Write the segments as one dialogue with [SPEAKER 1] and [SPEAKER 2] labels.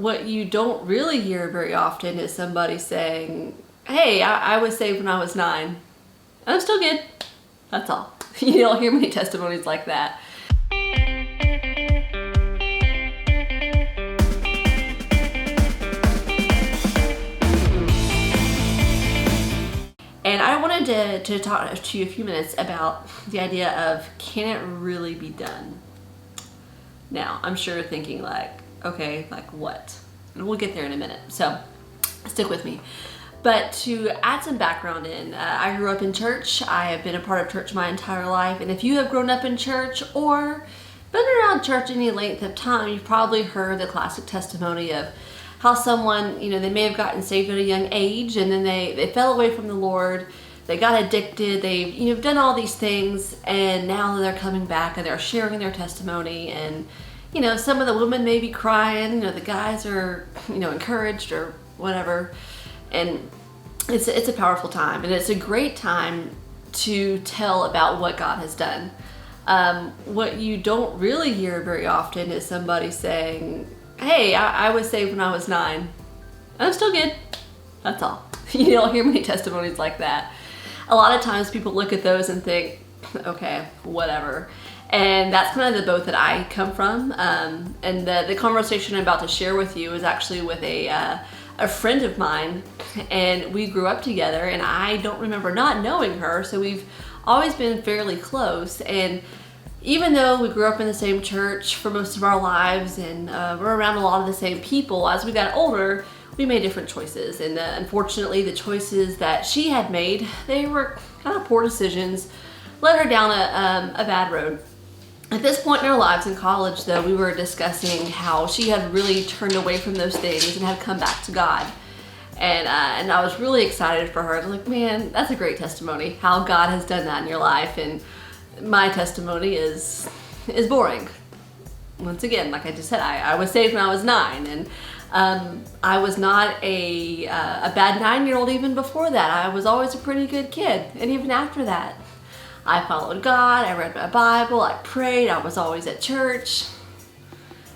[SPEAKER 1] What you don't really hear very often is somebody saying, hey, I was saved when I was 9. I'm still good. That's all. You don't hear many testimonies like that. And I wanted to talk to you a few minutes about the idea of, can it really be done? Now, I'm sure you're thinking like, okay, like what? And we'll get there in a minute, so stick with me. But to add some background in, I grew up in church. I have been a part of church my entire life. And if you have grown up in church or been around church any length of time, you've probably heard the classic testimony of how someone, they may have gotten saved at a young age and then they fell away from the Lord. They got addicted. They've done all these things, and now they're coming back and they're sharing their testimony. And some of the women may be crying. The guys are encouraged or whatever. And it's a powerful time, and it's a great time to tell about what God has done. What you don't really hear very often is somebody saying, hey, I was saved when I was 9. I'm still good. That's all. You don't hear many testimonies like that. A lot of times people look at those and think, okay, whatever. And that's kind of the boat that I come from. And the conversation I'm about to share with you is actually with a friend of mine, and we grew up together, and I don't remember not knowing her, so we've always been fairly close. And even though we grew up in the same church for most of our lives, and we're around a lot of the same people, as we got older, we made different choices. And unfortunately, the choices that she had made, they were kind of poor decisions, led her down a bad road. At this point in our lives in college, though, we were discussing how she had really turned away from those things and had come back to God. And I was really excited for her. I was like, man, that's a great testimony, how God has done that in your life. And my testimony is boring. Once again, like I just said, I was saved when I was 9. And I was not a bad 9-year-old even before that. I was always a pretty good kid. And even after that, I followed God, I read my Bible, I prayed, I was always at church.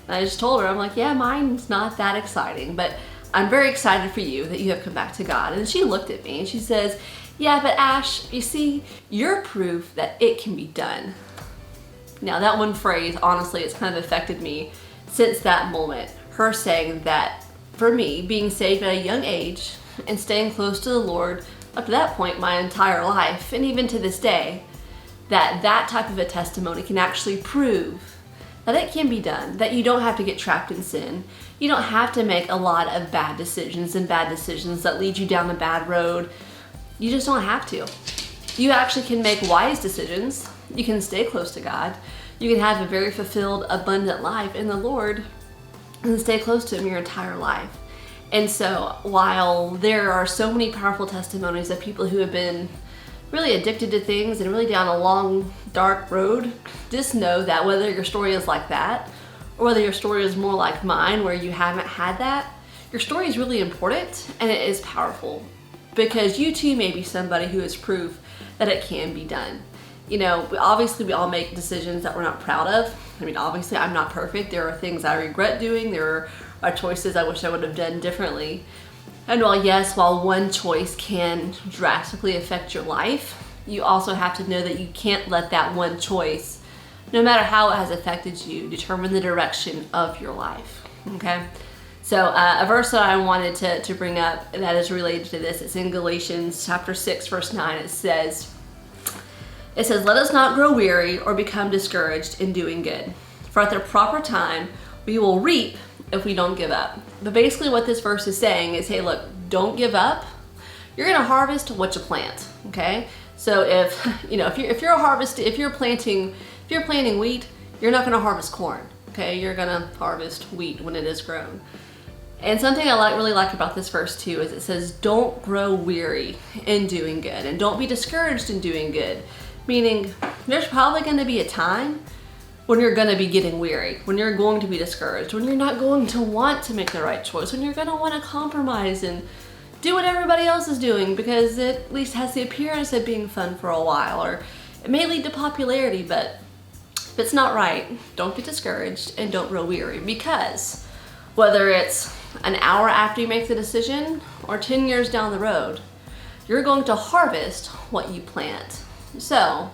[SPEAKER 1] And I just told her, I'm like, yeah, mine's not that exciting, but I'm very excited for you that you have come back to God. And she looked at me and she says, yeah, but Ash, you see, you're proof that it can be done. Now that one phrase, honestly, it's kind of affected me since that moment. Her saying that for me, being saved at a young age and staying close to the Lord up to that point my entire life, and even to this day, that type of a testimony can actually prove that it can be done, that you don't have to get trapped in sin. You don't have to make a lot of bad decisions that lead you down a bad road. You just don't have to. You actually can make wise decisions. You can stay close to God. You can have a very fulfilled, abundant life in the Lord and stay close to Him your entire life. And so while there are so many powerful testimonies of people who have been really addicted to things and really down a long, dark road, just know that whether your story is like that or whether your story is more like mine where you haven't had that, your story is really important and it is powerful, because you too may be somebody who is proof that it can be done. Obviously we all make decisions that we're not proud of. Obviously I'm not perfect. There are things I regret doing. There are choices I wish I would have done differently. And while one choice can drastically affect your life, you also have to know that you can't let that one choice, no matter how it has affected you, determine the direction of your life, okay? So a verse that I wanted to bring up that is related to this, it's in Galatians chapter 6, verse 9. It says, let us not grow weary or become discouraged in doing good. For at the proper time, we will reap if we don't give up. But basically what this verse is saying is, hey, look, don't give up. You're gonna harvest what you plant, okay? So if you're planting wheat, you're not gonna harvest corn, okay? You're gonna harvest wheat when it is grown. And something I really like about this verse too is it says, don't grow weary in doing good, and don't be discouraged in doing good. Meaning, there's probably gonna be a time when you're going to be getting weary, when you're going to be discouraged, when you're not going to want to make the right choice, when you're going to want to compromise and do what everybody else is doing because it at least has the appearance of being fun for a while, or it may lead to popularity, but if it's not right, don't get discouraged and don't grow weary, because Whether it's an hour after you make the decision or 10 years down the road, you're going to harvest what you plant. So,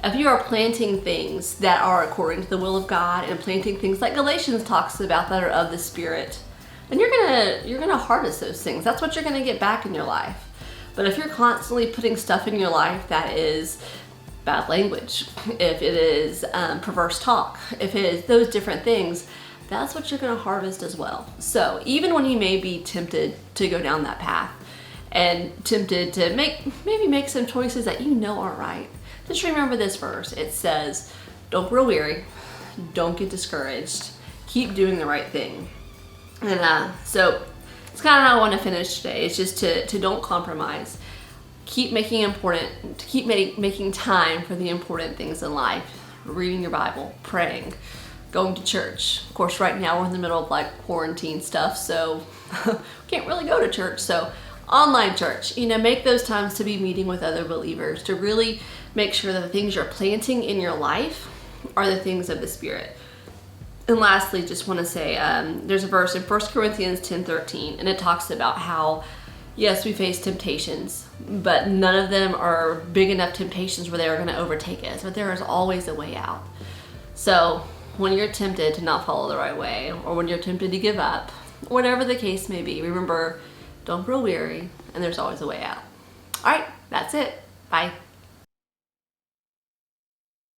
[SPEAKER 1] if you are planting things that are according to the will of God and planting things like Galatians talks about that are of the Spirit, then you're gonna harvest those things. That's what you're gonna get back in your life. But if you're constantly putting stuff in your life that is bad language, if it is perverse talk, if it is those different things, that's what you're gonna harvest as well. So even when you may be tempted to go down that path and tempted to maybe make some choices that you know aren't right, just remember this verse. It says, don't grow weary, don't get discouraged, keep doing the right thing. And so it's kind of how I want to finish today. It's just to don't compromise. Keep making making time for the important things in life. Reading your Bible, praying, going to church. Of course, right now we're in the middle of like quarantine stuff, so can't really go to church. So online church, make those times to be meeting with other believers, to really make sure that the things you're planting in your life are the things of the Spirit. And lastly, just want to say, there's a verse in 1 Corinthians 10:13, and it talks about how, yes, we face temptations, but none of them are big enough temptations where they are going to overtake us, but there is always a way out. So when you're tempted to not follow the right way, or when you're tempted to give up, whatever the case may be, remember, don't grow weary, and there's always a way out. All right, that's it. Bye.